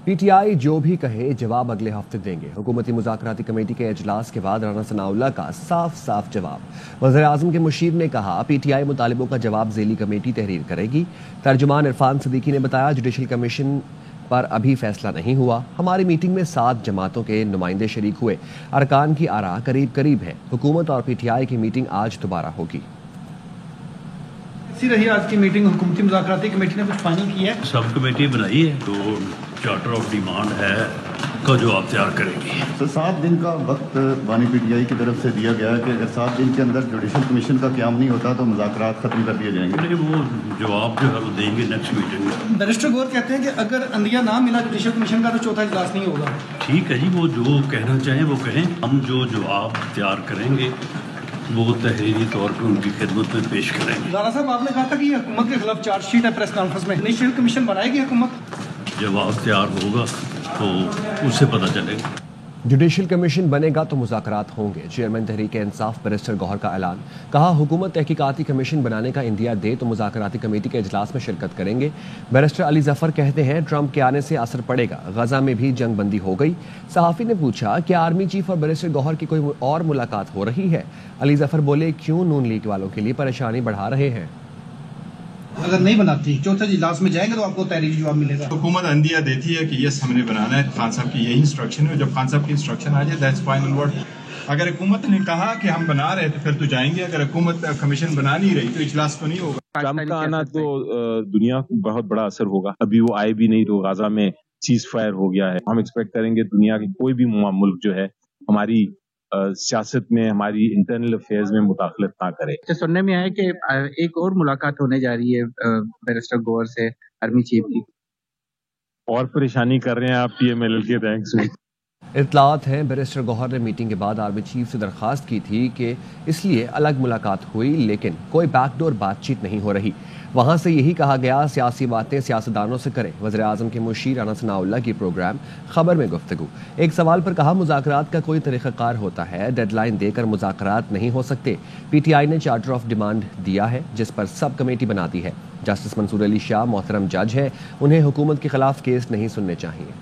P T I جو بھی کہے جواب اگلے ہفتے دیں گے۔ حکومتی مذاکراتی کمیٹی کے اجلاس کے بعد رانا ثناء اللہ کا صاف جواب۔ وزیر اعظم کے مشیر نے کہا پی ٹی آئی مطالبوں کا جواب ذیلی کمیٹی تحریر کرے گی۔ ترجمان عرفان صدیقی نے بتایا جوڈیشل کمیشن پر ابھی فیصلہ نہیں ہوا، ہماری میٹنگ میں 7 جماعتوں کے نمائندے شریک ہوئے، ارکان کی آراء قریب ہے، حکومت اور پی ٹی آئی کی میٹنگ آج دوبارہ ہوگی۔ کیسی رہی آج کی میٹنگ؟ حکومتی مذاکراتی کمیٹی نے کچھ فائنل کیا ہے؟ سب کمیٹی بنائی ہے، تو چارٹر آف ڈیمانڈ ہے کا جواب تیار کرے گی۔ سر 7 دن کا وقت بانی پی ٹی آئی کی طرف سے دیا گیا ہے کہ اگر 7 دن کے اندر جوڈیشل کمیشن کا قیام نہیں ہوتا تو مذاکرات ختم کر دیے جائیں گے۔ وہ جواب جو ہے وہ دیں گے نیکسٹ میٹنگ میں۔ بیرسٹر گور کہتے ہیں کہ اگر عندیہ نہ ملا جوڈیشل کمیشن کا تو چوتھا اجلاس نہیں ہوگا۔ ٹھیک ہے جی، وہ جو کہنا چاہیں وہ کہیں، ہم جو جواب تیار کریں گے وہ تحریری طور پہ ان کی خدمت میں پیش کریں گے۔ رانا صاحب آپ نے کہا تھا کہ حکومت کے خلاف چارج شیٹ ہے پریس کانفرنس میں، جوڈیشل کمیشن بنائے گی حکومت؟ جواب تیار ہوگا تو اس سے پتہ چلے گا۔ جوڈیشل کمیشن بنے گا تو مذاکرات ہوں گے، چیئرمین تحریک انصاف بیرسٹر گوہر کا اعلان۔ کہا حکومت تحقیقاتی کمیشن بنانے کا عندیہ دے تو مذاکراتی کمیٹی کے اجلاس میں شرکت کریں گے۔ بیرسٹر علی ظفر کہتے ہیں ٹرمپ کے آنے سے اثر پڑے گا، غزہ میں بھی جنگ بندی ہو گئی۔ صحافی نے پوچھا کہ آرمی چیف اور بیرسٹر گوہر کی کوئی اور ملاقات ہو رہی ہے؟ علی ظفر بولے کیوں نون لیگ والوں کے لیے پریشانی بڑھا رہے ہیں؟ اگر نہیں بناتی چوتھے اجلاس میں جائیں گے تو آپ کو تحریری جواب ملے گا۔ حکومت عندیہ دیتی ہے کہ یس ہم نے بنانا ہے، خان صاحب کی یہی انسٹرکشن ہے، جب خان صاحب کی انسٹرکشن آ جائے دیٹس فائنل ورڈ۔ اگر حکومت نے کہا کہ ہم بنا رہے تو پھر تو جائیں گے، اگر حکومت کمیشن بنا نہیں رہی تو اجلاس تو نہیں ہوگا۔ ٹرمپ کا آنا تو دنیا کو بہت بڑا اثر ہوگا، ابھی وہ آئے بھی نہیں تو غزہ میں سیز فائر ہو گیا ہے۔ ہم ایکسپیکٹ کریں گے دنیا کی کوئی بھی ملک جو ہے ہماری سیاست میں، ہماری انٹرنل افیئرز میں مداخلت نہ کرے۔ سننے میں آیا کہ ایک اور ملاقات ہونے جا رہی ہے بیرسٹر گوہر سے آرمی چیف کی۔ اور پریشانی کر رہے ہیں آپ پی ایم ایل کے تھینکس۔ اطلاعات ہیں بیرسٹر گوہر نے میٹنگ کے بعد آرمی چیف سے درخواست کی تھی کہ اس لیے الگ ملاقات ہوئی، لیکن کوئی بیک ڈور بات چیت نہیں ہو رہی۔ وہاں سے یہی کہا گیا سیاسی باتیں سیاستدانوں سے کریں۔ وزیر اعظم کے مشیر رانا ثناء اللہ کی پروگرام خبر میں گفتگو۔ ایک سوال پر کہا مذاکرات کا کوئی طریقہ کار ہوتا ہے، ڈیڈ لائن دے کر مذاکرات نہیں ہو سکتے۔ پی ٹی آئی نے چارٹر آف ڈیمانڈ دیا ہے جس پر سب کمیٹی بناتی ہے۔ جسٹس منصور علی شاہ محترم جج ہیں، انہیں حکومت کے خلاف کیس نہیں سننے چاہیے۔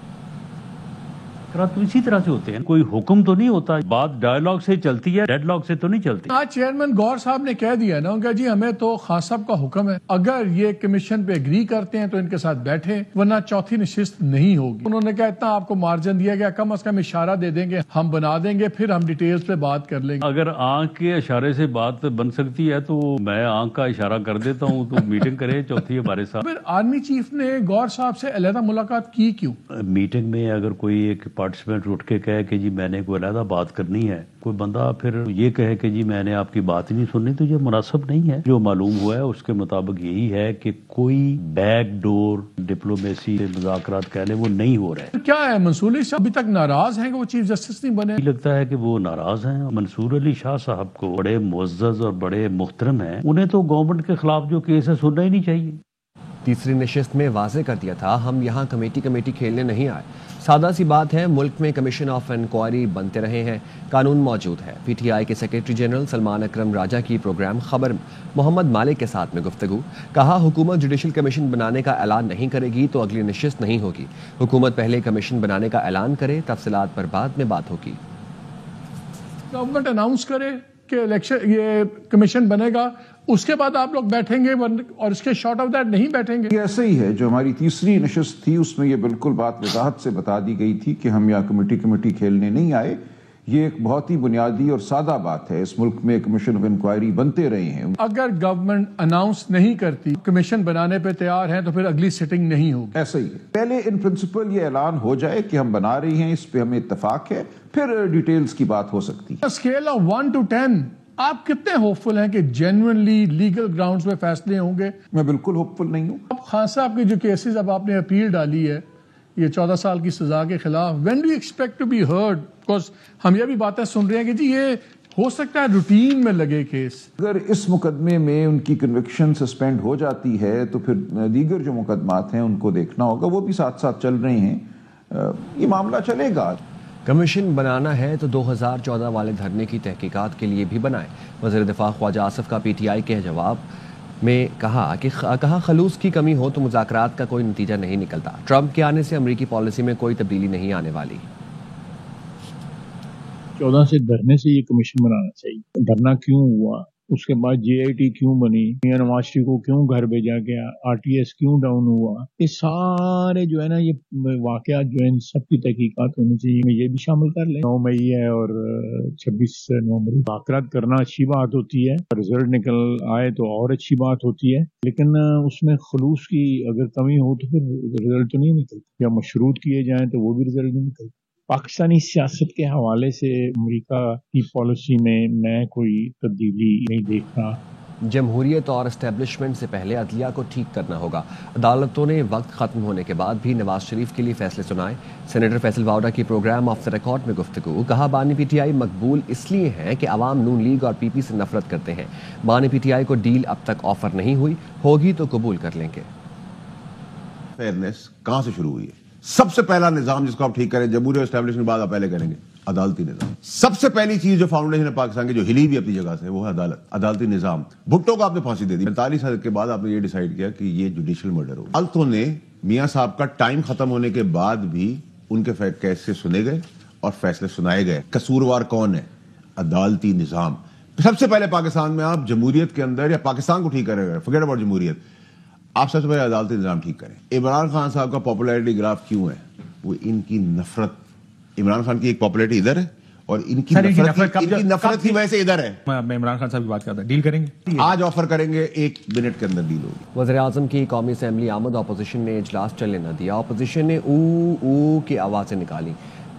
تو اسی طرح سے ہوتے ہیں، کوئی حکم تو نہیں ہوتا، بات ڈائیلاگ سے چلتی ہے، ڈیڈ لاگ سے تو نہیں چلتی۔ آج چیئرمین گوہر صاحب نے کہہ دیا نا کہ جی ہمیں تو خان صاحب کا حکم ہے، اگر یہ کمیشن پہ اگری کرتے ہیں تو ان کے ساتھ بیٹھے، ورنہ چوتھی نشست نہیں ہوگی۔ انہوں نے کہا اتنا آپ کو مارجن دیا گیا، کم از کم اشارہ دے دیں گے، ہم بنا دیں گے، پھر ہم ڈیٹیلز پہ بات کر لیں گے۔ اگر آنکھ کے اشارے سے بات بن سکتی ہے تو میں آنکھ کا اشارہ کر دیتا ہوں تو میٹنگ کرے چوتھی ہمارے ساتھ۔ پھر آرمی چیف نے گوہر صاحب سے علیحدہ ملاقات کی کیوں؟ میٹنگ میں اگر کوئی ایک پارٹیسپینٹ اٹھ کے کہے کہ جی میں نے کوئی علیحدہ بات کرنی ہے، کوئی بندہ پھر یہ کہے کہ جی میں نے آپ کی بات ہی نہیں سننی، تو یہ مناسب نہیں ہے۔ جو معلوم ہوا ہے اس کے مطابق یہی ہے کہ کوئی بیک ڈور ڈپلومیسی مذاکرات کہہ لیں وہ نہیں ہو رہے۔ کیا ہے منصور علی صاحب ابھی تک ناراض ہیں کہ وہ چیف جسٹس نہیں بنے؟ لگتا ہے کہ وہ ناراض ہیں۔ منصور علی شاہ صاحب کو بڑے معزز اور بڑے محترم ہیں، انہیں تو گورنمنٹ کے خلاف جو کیس ہے سننا ہی نہیں چاہیے۔ تیسری نشست میں واضح کر دیا تھا ہم یہاں کمیٹی کھیلنے نہیں آئے۔ سادہ سی بات ہے، ملک میں کمیشن آف انکوائری بنتے رہے ہیں، قانون موجود ہے۔ پی ٹی آئی کے سیکرٹری جنرل سلمان اکرم راجہ کی پروگرام خبر محمد مالک کے ساتھ میں گفتگو۔ کہا حکومت جوڈیشل کمیشن بنانے کا اعلان نہیں کرے گی تو اگلی نشست نہیں ہوگی۔ حکومت پہلے کمیشن بنانے کا اعلان کرے، تفصیلات پر بعد میں بات ہوگی۔ گورنمنٹ اناؤنس کرے کہ الیکشن یہ کمیشن بنے گا، اس کے بعد آپ لوگ بیٹھیں گے، اور اس کے شارٹ آف دیٹ نہیں بیٹھیں گے۔ یہ ایسے ہی ہے، جو ہماری تیسری نشست تھی اس میں یہ بالکل بات وضاحت سے بتا دی گئی تھی کہ ہم یہاں کمیٹی کھیلنے نہیں آئے۔ یہ ایک بہت ہی بنیادی اور سادہ بات ہے، اس ملک میں کمیشن آف انکوائری بنتے رہے ہیں۔ اگر گورنمنٹ اناؤنس نہیں کرتی کمیشن بنانے پہ تیار ہیں تو پھر اگلی سٹنگ نہیں ہوگی۔ ایسا ہی ہے، پہلے ان پرنسپل یہ اعلان ہو جائے کہ ہم بنا رہی ہیں، اس پہ ہمیں اتفاق ہے، پھر ڈیٹیلز کی بات ہو سکتی ہے۔ اسکیل آف 1 to 10 آپ کتنے ہوپ فل ہیں کہ جینوئنلی لیگل گراؤنڈز پہ فیصلے ہوں گے؟ میں بالکل ہوپ فل نہیں ہوں۔ اب خان صاحب کی جو کیسز اب آپ نے اپیل ڈالی ہے یہ 14 سال کی سزا کے خلاف، when do you expect to be heard؟ because ہم یہ بھی باتیں سن رہے ہیں کہ جی یہ ہو سکتا ہے روٹین میں لگے کیس۔ اگر اس مقدمے میں ان کی کنوکشن سسپینڈ ہو جاتی ہے تو پھر دیگر جو مقدمات ہیں ان کو دیکھنا ہوگا، وہ بھی ساتھ ساتھ چل رہے ہیں، یہ معاملہ چلے گا۔ کمیشن بنانا ہے تو 2014 والے دھرنے کی تحقیقات کے لیے بھی بنائے۔ وزیر دفاع خواجہ آصف کا پی ٹی آئی کے جواب، میں کہا خلوص کی کمی ہو تو مذاکرات کا کوئی نتیجہ نہیں نکلتا. ٹرمپ کے آنے سے امریکی پالیسی میں کوئی تبدیلی نہیں آنے والی. 14 سے دھرنے سے یہ کمیشن بنانا چاہیے. دھرنا کیوں ہوا, اس کے بعد جے آئی ٹی کیوں بنی, میاں نواز شریف کو کیوں گھر بھیجا گیا, آر ٹی ایس کیوں ڈاؤن ہوا, یہ سارے جو ہے نا یہ واقعات جو ہے ان سب کی تحقیقات ہونی چاہیے. یہ بھی شامل کر لیں. 9 مئی ہے اور 26 نومبر. مذاکرات کرنا اچھی بات ہوتی ہے, رزلٹ نکل آئے تو اور اچھی بات ہوتی ہے, لیکن اس میں خلوص کی اگر کمی ہو تو پھر رزلٹ تو نہیں نکلتا. یا مشروط کیے جائیں تو وہ بھی رزلٹ نہیں نکلتا. پاکستانی سیاست کے حوالے سے امریکہ کی پالیسی میں کوئی تبدیلی نہیں دیکھ رہا. جمہوریت اور اسٹیبلشمنٹ سے پہلے عدلیہ کو ٹھیک کرنا ہوگا. عدالتوں نے وقت ختم ہونے کے بعد بھی نواز شریف کے لیے فیصلے سنائے. سینیٹر فیصل واؤڈا کی پروگرام آف دا ریکارڈ میں گفتگو. کہا بانی پی ٹی آئی مقبول اس لیے ہے کہ عوام نون لیگ اور پی پی سے نفرت کرتے ہیں. بانی پی ٹی آئی کو ڈیل اب تک آفر نہیں ہوئی, ہوگی تو قبول کر لیں گے. فیئرنیس کہاں سے شروع ہوئی ہے؟ سب سے پہلا نظام جس کو آپ ٹھیک کریں, جمہوریت اور اسٹیبلشمنٹ بعد آپ پہلے کریں گے عدالتی نظام. سب سے پہلی چیز جو فاؤنڈیشن ہے پاکستان کی, جو ہلی بھی اپنی جگہ سے, وہ ہے عدالت, عدالتی نظام. بھٹو کو آپ نے پھانسی دے دی. 45 سال کے بعد آپ نے یہ ڈیسائیڈ کیا کہ یہ جوڈیشل مرڈر ہو. عدالتوں نے میاں صاحب کا ٹائم ختم ہونے کے بعد بھی ان کے کیسز سنے گئے اور فیصلے سنائے گئے. قصوروار کون ہے؟ عدالتی نظام. سب سے پہلے پاکستان میں آپ جمہوریت کے اندر یا پاکستان کو ٹھیک کریں گے, فارگیٹ اباؤٹ جمہوریت, آپ سب سے پہلے عدالتی نظام ٹھیک کریں. عمران خان صاحب کا پاپولیرٹی گراف کیوں ہے؟ وہ ان کی نفرت. عمران خان کی ایک پاپولیرٹی ادھر ہے اور ان کی نفرت کی وجہ سے ادھر ہے. میں عمران خان صاحب کی بات کرتا ہوں. ڈیل کریں گے, آج آفر کریں گے, 1 منٹ کے اندر ڈیل ہوگی. وزیر اعظم کی قومی اسمبلی آمد. اپوزیشن نے اجلاس چلنے نہ دیا. اپوزیشن نے او کی آوازیں نکالی.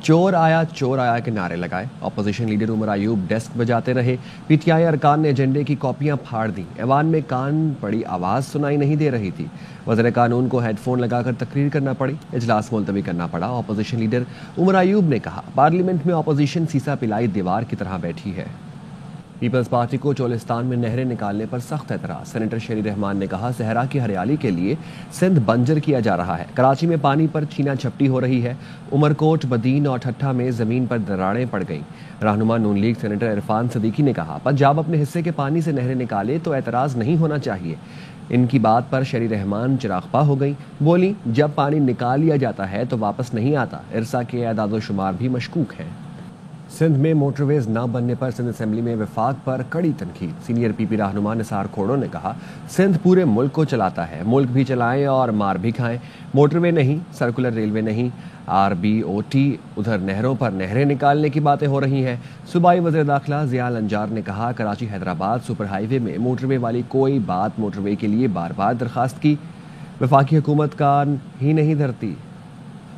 چور آیا کے نعرے لگائے. Opposition leader Omar Ayub desk بجاتے رہے. پی ٹی آئی ارکان نے ایجنڈے کی کاپیاں پھاڑ دیں. ایوان میں کان پڑی آواز سنائی نہیں دے رہی تھی. وزیر قانون کو ہیڈ فون لگا کر تقریر کرنا پڑی. اجلاس ملتوی کرنا پڑا. اپوزیشن لیڈر عمر ایوب نے کہا پارلیمنٹ میں اپوزیشن سیسا پلائی دیوار کی طرح بیٹھی ہے. پیپلز پارٹی کو چولستان میں نہریں نکالنے پر سخت اعتراض. سینیٹر شیری رحمان نے کہا صحرا کی ہریالی کے لیے سندھ بنجر کیا جا رہا ہے. کراچی میں پانی پر چھینا چھپٹی ہو رہی ہے. عمرکوٹ, بدین اور ٹھٹھا میں زمین پر دراڑیں پڑ گئیں. رہنما نون لیگ سینیٹر عرفان صدیقی نے کہا پنجاب اپنے حصے کے پانی سے نہریں نکالے تو اعتراض نہیں ہونا چاہیے. ان کی بات پر شیری رحمان چراغپا ہو گئی. بولی جب پانی نکال لیا جاتا ہے تو واپس نہیں آتا. ارسا کے اعداد و شمار بھی مشکوک ہیں. سندھ میں موٹر ویز نہ بننے پر سندھ اسمبلی میں وفاق پر کڑی تنقید. سینئر پی پی رہنما نثار کھوڑوں نے کہا سندھ پورے ملک کو چلاتا ہے, ملک بھی چلائیں اور مار بھی کھائیں. موٹر وے نہیں, سرکولر ریلوے نہیں, RBOT, ادھر نہروں پر نہریں نکالنے کی باتیں ہو رہی ہیں. صوبائی وزیر داخلہ ضیاء الانجار نے کہا کراچی حیدرآباد سپر ہائی وے میں موٹر وے والی کوئی بات موٹر وے کے لیے بار بار درخواست کی. وفاقی حکومت کان ہی نہیں دھرتی.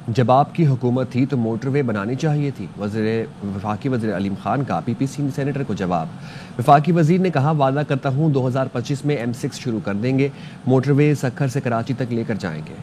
جب آپ کی حکومت تھی تو موٹر وے بنانی چاہیے تھی. وفاقی وزیر علیم خان کا پی پی سی سینیٹر کو جواب. وفاقی وزیر نے کہا وعدہ کرتا ہوں 2025 میں M6 شروع کر دیں گے. موٹر وے سکھر سے کراچی تک لے کر جائیں گے.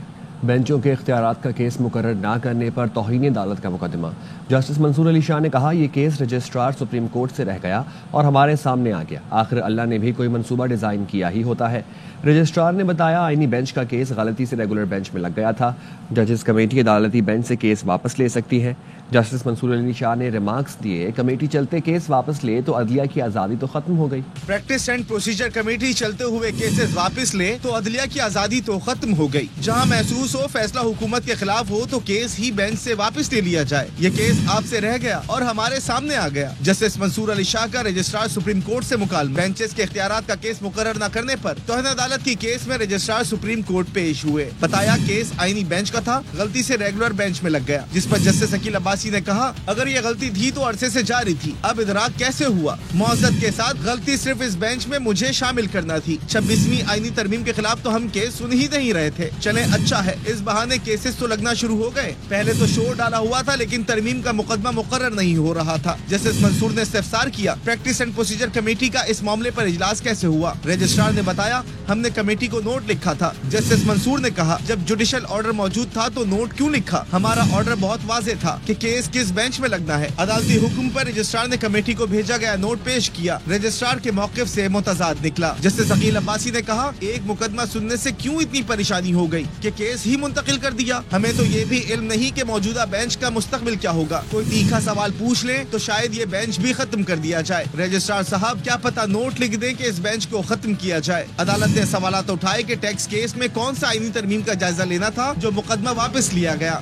بینچوں کے اختیارات کا کیس مقرر نہ کرنے پر توہین عدالت کا مقدمہ. جسٹس منصور علی شاہ نے کہا یہ کیس رجسٹرار سپریم کورٹ سے رہ گیا اور ہمارے سامنے آ گیا. آخر اللہ نے بھی کوئی منصوبہ ڈیزائن کیا ہی ہوتا ہے. رجسٹرار نے بتایا آئینی بینچ کا کیس غلطی سے ریگولر بینچ میں لگ گیا تھا. ججز کمیٹی عدالتی بینچ سے کیس واپس لے سکتی ہے. جسٹس منصور علی شاہ نے ریمارکس دیے کمیٹی چلتے کیس واپس لے تو عدلیہ کی آزادی تو ختم ہو گئی. پریکٹس اینڈ پروسیجر کمیٹی چلتے ہوئے کیسز واپس لے تو عدلیہ کی آزادی تو ختم ہو گئی. جہاں محسوس ہو فیصلہ حکومت کے خلاف ہو تو کیس ہی بینچ سے واپس لے لیا جائے. یہ کیس آپ سے رہ گیا اور ہمارے سامنے آ گیا. جسٹس منصور علی شاہ کا رجسٹرار سپریم کورٹ سے مکالمہ. بینچز کے اختیارات کا کیس مقرر نہ کرنے پر توہین عدالت کی کیس میں رجسٹرار سپریم کورٹ پیش ہوئے. بتایا کیس آئینی بینچ کا تھا, غلطی سے ریگولر بینچ میں لگ گیا. جس پر جسٹس عقیل عباسی نے کہا اگر یہ غلطی تھی تو عرصے سے جاری تھی, اب ادراک کیسے ہوا؟ معذرت کے ساتھ غلطی صرف اس بینچ میں مجھے شامل کرنا تھی. 26ویں آئینی ترمیم کے خلاف تو ہم کیس سن ہی نہیں رہے تھے. چلیں اچھا ہے اس بہانے کیسز تو لگنا شروع ہو گئے. پہلے تو شور ڈالا ہوا تھا لیکن ترمیم کا مقدمہ مقرر نہیں ہو رہا تھا. جسٹس منصور نے استفسار کیا پریکٹس اینڈ پروسیجر کمیٹی کا اس معاملے پر اجلاس کیسے ہوا؟ رجسٹرار نے بتایا ہم نے کمیٹی کو نوٹ لکھا تھا. جسٹس منصور نے کہا جب جوڈیشل آرڈر موجود تھا تو نوٹ کیوں لکھا؟ ہمارا آرڈر بہت واضح تھا کہ کیس کس بینچ میں لگنا ہے. عدالتی حکم پر رجسٹرار نے کمیٹی کو بھیجا گیا نوٹ پیش کیا. رجسٹرار کے موقف سے متضاد نکلا. جسٹس عقیل عباسی نے کہا ایک مقدمہ سننے سے کیوں اتنی پریشانی ہو گئی کہ کیس ہی ہی منتقل کر دیا. ہمیں تو یہ بھی علم نہیں کہ موجودہ بینچ کا مستقبل کیا ہوگا. کوئی تیکھا سوال پوچھ لیں تو شاید یہ بینچ بھی ختم کر دیا جائے. رجسٹرار صاحب کیا پتہ نوٹ لکھ دیں کہ اس بینچ کو ختم کیا جائے. عدالت نے سوالات اٹھائے کہ ٹیکس کیس میں کون سا آئینی ترمیم کا جائزہ لینا تھا جو مقدمہ واپس لیا گیا.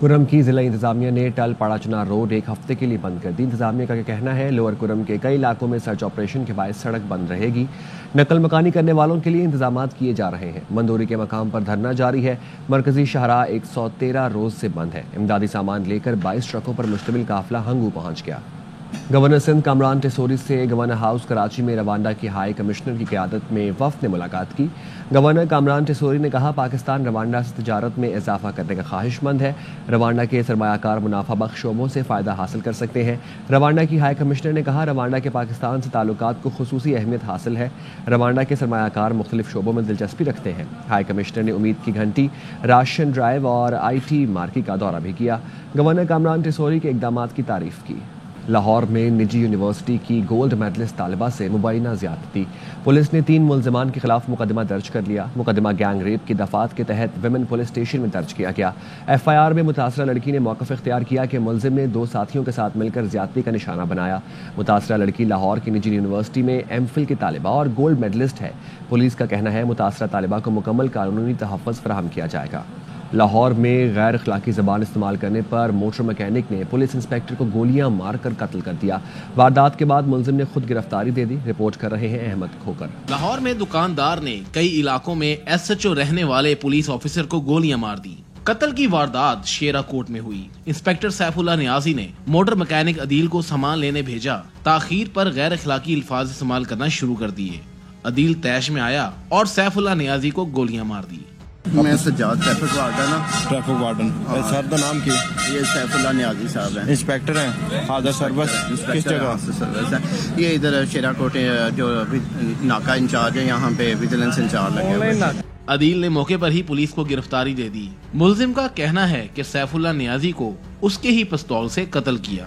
کرم کی ضلع انتظامیہ نے ٹل پاڑا چنار روڈ ایک ہفتے کے لیے بند کر دی. انتظامیہ کا کہنا ہے لوور کرم کے کئی علاقوں میں سرچ آپریشن کے باعث سڑک بند رہے گی. نقل مکانی کرنے والوں کے لیے انتظامات کیے جا رہے ہیں. مندوری کے مقام پر دھرنا جاری ہے. مرکزی شاہراہ 113 روز سے بند ہے. امدادی سامان لے کر 22 ٹرکوں پر مشتمل قافلہ ہنگو پہنچ گیا. گورنر سندھ کامران ٹیسوری سے گورنر ہاؤس کراچی میں روانڈا کی ہائی کمشنر کی قیادت میں وفد نے ملاقات کی. گورنر کامران ٹیسوری نے کہا پاکستان روانڈا سے تجارت میں اضافہ کرنے کا خواہش مند ہے. روانڈا کے سرمایہ کار منافع بخش شعبوں سے فائدہ حاصل کر سکتے ہیں. روانڈا کی ہائی کمشنر نے کہا روانڈا کے پاکستان سے تعلقات کو خصوصی اہمیت حاصل ہے. روانڈا کے سرمایہ کار مختلف شعبوں میں دلچسپی رکھتے ہیں. ہائی کمشنر نے امید کی گھنٹی، راشن ڈرائیو اور IT مارکی کا دورہ بھی کیا. گورنر کامران ٹیسوری کے اقدامات کی تعریف کی. لاہور میں نجی یونیورسٹی کی گولڈ میڈلسٹ طالبہ سے مبینہ زیادتی. پولیس نے 3 ملزمان کے خلاف مقدمہ درج کر لیا. مقدمہ گینگ ریپ کی دفعات کے تحت ویمن پولیس اسٹیشن میں درج کیا گیا. FIR میں متاثرہ لڑکی نے موقف اختیار کیا کہ ملزم نے 2 ساتھیوں کے ساتھ مل کر زیادتی کا نشانہ بنایا. متاثرہ لڑکی لاہور کی نجی یونیورسٹی میں MPhil کی طالبہ اور گولڈ میڈلسٹ ہے. پولیس کا کہنا ہے متاثرہ طالبہ کو مکمل قانونی تحفظ فراہم کیا جائے گا. لاہور میں غیر اخلاقی زبان استعمال کرنے پر موٹر میکینک نے پولیس انسپیکٹر کو گولیاں مار کر قتل کر دیا. واردات کے بعد ملزم نے خود گرفتاری دے دی. رپورٹ کر رہے ہیں احمد کھوکر. لاہور میں دکاندار نے کئی علاقوں میں SHO رہنے والے پولیس آفیسر کو گولیاں مار دی. قتل کی واردات شیرا کوٹ میں ہوئی. انسپیکٹر سیف اللہ نیازی نے موٹر میکینک عدیل کو سامان لینے بھیجا. تاخیر پر غیر اخلاقی الفاظ استعمال کرنا شروع کر دیے. عدیل طیش میں آیا اور سیف اللہ نیازی کو گولیاں مار دی. میں سجاد ٹریفک وارڈن صاحب کا نام کیا؟ یہ سیف اللہ نیازی صاحب ہیں. انسپیکٹر ہیں. حاضر سروس کس جگہ سروس ہے؟ یہ ادھر شیرا کوٹ جو ناکا انچارج ہے یہاں پہ ویجیلنس انچارج لگے ہوئے. عدیل نے موقع پر ہی پولیس کو گرفتاری دے دی. ملزم کا کہنا ہے کہ سیف اللہ نیازی کو اس کے ہی پستول سے قتل کیا.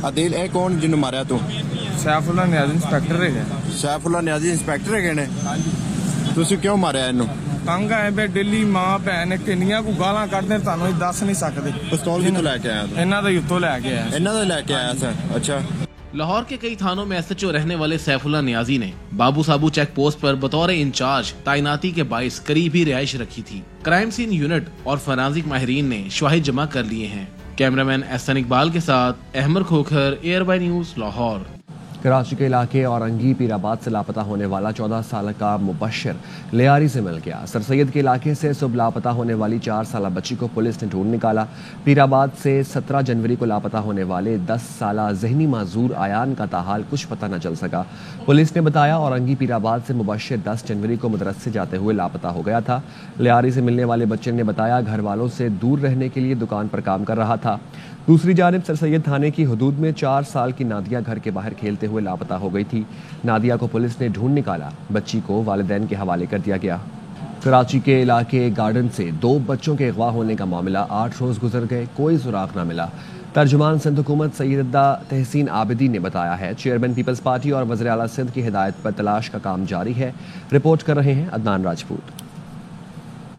عدیل اے کون جنوں ماریا تو؟ سیف اللہ نیازی انسپیکٹر ہے. سیف اللہ نیازی انسپیکٹر ہے نے ਤੁਸੀਂ ਕਿਉਂ ਮਾਰਿਆ ਇਹਨੂੰ? ਤੰਗ ਹੈ ਬੇ ਦਿੱਲੀ ਮਾਂ ਭੈਣ ਕਿੰਨੀਆਂ ਕੋ ਗਾਲਾਂ ਕੱਢਦੇ ਤੁਹਾਨੂੰ ਦੱਸ ਨਹੀਂ ਸਕਦੇ. ਪਿਸਤੌਲ ਕਿੱਥੋਂ ਲੈ ਕੇ ਆਇਆ ਤੂੰ? ਇਹਨਾਂ ਦਾ ਉੱਤੋਂ ਲੈ ਕੇ ਆਇਆ. ਇਹਨਾਂ ਦਾ ਲੈ ਕੇ ਆਇਆ ਸਰ. ਅੱਛਾ. لاہور کے کئی تھانوں میں SHO رہنے والے سیف اللہ نیازی نے بابو صابو چیک پوسٹ پر بطور انچارج تعیناتی کے باعث قریب ہی رہائش رکھی تھی. کرائم سین یونٹ اور فورینسک ماہرین نے شواہد جمع کر لیے ہیں. کیمرہ مین احسن اقبال کے ساتھ احمد کھوکھر، ایئر بائی نیوز، لاہور. کراچی کے علاقے اورنگی پیر آباد سے لاپتہ ہونے والا 14 سالہ کا مبشر لیاری سے مل گیا. سر سید کے علاقے سے صبح لاپتہ ہونے والی 4 سالہ بچی کو پولیس نے ڈھونڈ نکالا. پیر آباد سے 17 جنوری کو لاپتہ ہونے والے 10 سالہ ذہنی معذور آیان کا تاحال کچھ پتہ نہ چل سکا. پولیس نے بتایا اورنگی پیر آباد سے مبشر 10 جنوری کو مدرسے جاتے ہوئے لاپتہ ہو گیا تھا. لیاری سے ملنے والے بچے نے بتایا گھر والوں سے دور رہنے کے لیے دکان پر کام کر رہا تھا. دوسری جانب سر سید تھانے کی حدود میں 4 سال کی نادیہ گھر کے باہر کھیلتے ہوئے لاپتہ ہو گئی تھی. نادیہ کو پولیس نے ڈھونڈ نکالا. بچی کو والدین کے حوالے کر دیا گیا. کراچی کے علاقے گارڈن سے 2 بچوں کے اغوا ہونے کا معاملہ 8 روز گزر گئے، کوئی سراغ نہ ملا. ترجمان سندھ حکومت سیدہ تحسین عابدی نے بتایا ہے چیئرمین پیپلز پارٹی اور وزیر اعلیٰ سندھ کی ہدایت پر تلاش کا کام جاری ہے. رپورٹ کر رہے ہیں عدنان راجپوت.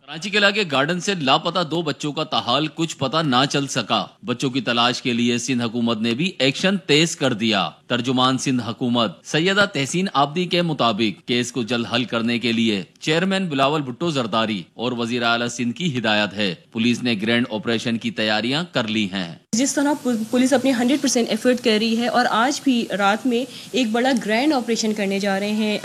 کراچی کے علاقے گارڈن سے لاپتہ 2 بچوں کا تاحال کچھ پتہ نہ چل سکا. بچوں کی تلاش کے لیے سندھ حکومت نے بھی ایکشن تیز کر دیا. ترجمان سندھ حکومت سیدہ تحسین عابدی کے مطابق کیس کو جلد حل کرنے کے لیے چیئرمین بلاول بھٹو زرداری اور وزیر اعلیٰ سندھ کی ہدایت ہے. پولیس نے گرینڈ آپریشن کی تیاریاں کر لی ہیں. جس طرح پولیس اپنے 100% ایفرٹ کر رہی ہے اور آج بھی رات میں ایک بڑا گرینڈ آپریشن کرنے جا رہے ہیں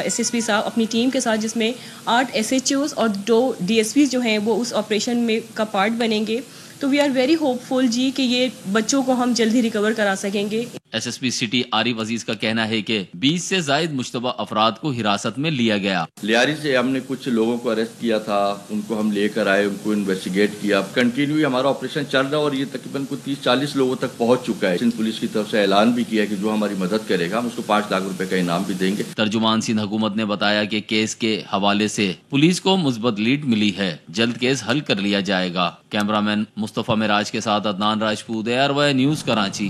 SSP صاحب اپنی ٹیم کے ساتھ، جس میں 8 SHOs اور 2 DSPs جو ہیں وہ اس آپریشن میں کا پارٹ بنیں گے. تو وی آر ویری ہوپ فل جی کہ یہ بچوں کو ہم جلد ہی ریکور کرا سکیں گے. SSP سٹی عارف عزیز کا کہنا ہے کہ 20 سے زائد مشتبہ افراد کو حراست میں لیا گیا. لیاری سے ہم نے کچھ لوگوں کو اریسٹ کیا تھا، ان کو ہم لے کر آئے، ان کو انویسٹیگیٹ کیا. کنٹینیو ہمارا آپریشن چل رہا ہے اور یہ تقریباً 30-40 لوگوں تک پہنچ چکا ہے. سندھ پولیس کی طرف سے اعلان بھی کیا ہے کہ جو ہماری مدد کرے گا ہم اس کو 5 لاکھ روپے کا انعام بھی دیں گے. ترجمان سندھ حکومت نے بتایا کہ کیس کے حوالے سے پولیس کو مثبت لیڈ ملی ہے، جلد کیس حل کر لیا جائے گا. کیمرہ مین مصطفیٰ معراج کے ساتھ عدنان راجپوت، ARY نیوز، کراچی.